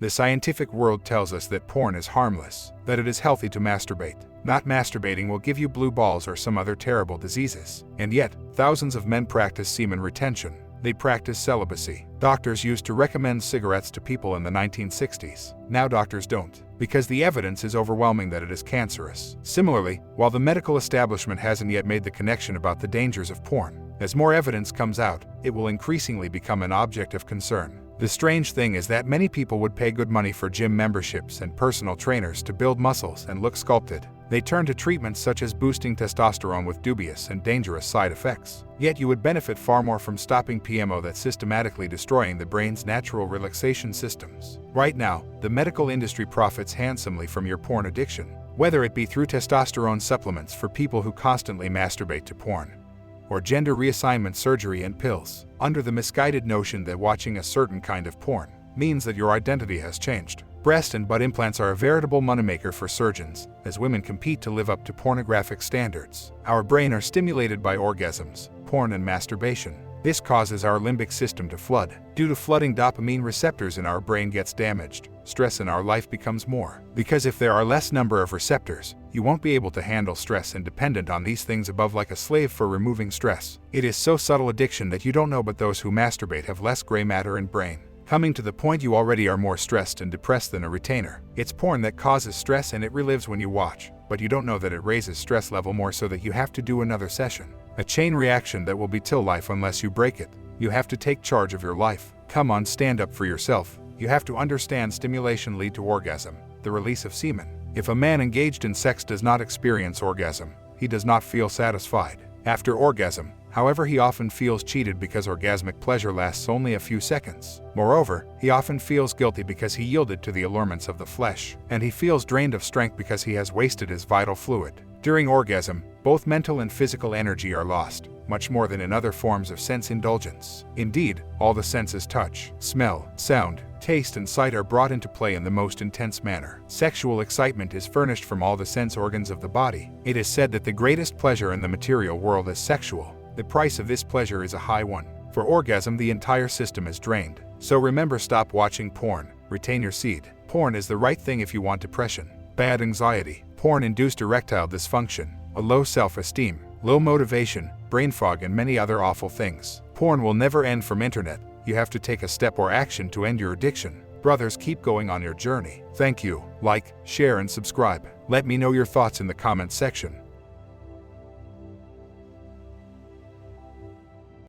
The scientific world tells us that porn is harmless, that it is healthy to masturbate. Not masturbating will give you blue balls or some other terrible diseases. And yet, thousands of men practice semen retention. They practice celibacy. Doctors used to recommend cigarettes to people in the 1960s. Now doctors don't, because the evidence is overwhelming that it is cancerous. Similarly, while the medical establishment hasn't yet made the connection about the dangers of porn, as more evidence comes out, it will increasingly become an object of concern. The strange thing is that many people would pay good money for gym memberships and personal trainers to build muscles and look sculpted. They turn to treatments such as boosting testosterone with dubious and dangerous side effects. Yet you would benefit far more from stopping PMO that's systematically destroying the brain's natural relaxation systems. Right now, the medical industry profits handsomely from your porn addiction, whether it be through testosterone supplements for people who constantly masturbate to porn, or gender reassignment surgery and pills, under the misguided notion that watching a certain kind of porn means that your identity has changed. Breast and butt implants are a veritable moneymaker for surgeons, as women compete to live up to pornographic standards. Our brain are stimulated by orgasms, porn and masturbation. This causes our limbic system to flood. Due to flooding, dopamine receptors in our brain gets damaged. Stress in our life becomes more. Because if there are less number of receptors, you won't be able to handle stress and dependent on these things above like a slave for removing stress. It is so subtle addiction that you don't know, but those who masturbate have less gray matter in brain. Coming to the point, you already are more stressed and depressed than a retainer. It's porn that causes stress and it relives when you watch, but you don't know that it raises stress level more so that you have to do another session. A chain reaction that will be till life unless you break it. You have to take charge of your life. Come on, stand up for yourself. You have to understand stimulation lead to orgasm, the release of semen. If a man engaged in sex does not experience orgasm, he does not feel satisfied. After orgasm, however, he often feels cheated because orgasmic pleasure lasts only a few seconds. Moreover, he often feels guilty because he yielded to the allurements of the flesh, and he feels drained of strength because he has wasted his vital fluid. During orgasm, both mental and physical energy are lost, much more than in other forms of sense indulgence. Indeed, all the senses touch, smell, sound, taste, and sight are brought into play in the most intense manner. Sexual excitement is furnished from all the sense organs of the body. It is said that the greatest pleasure in the material world is sexual. The price of this pleasure is a high one. For orgasm, the entire system is drained. So remember, stop watching porn. Retain your seed. Porn is the right thing if you want depression, bad anxiety, porn-induced erectile dysfunction, a low self-esteem, low motivation, brain fog, and many other awful things. Porn will never end from internet. You have to take a step or action to end your addiction. Brothers, keep going on your journey. Thank you. Like, share, and subscribe. Let me know your thoughts in the comment section.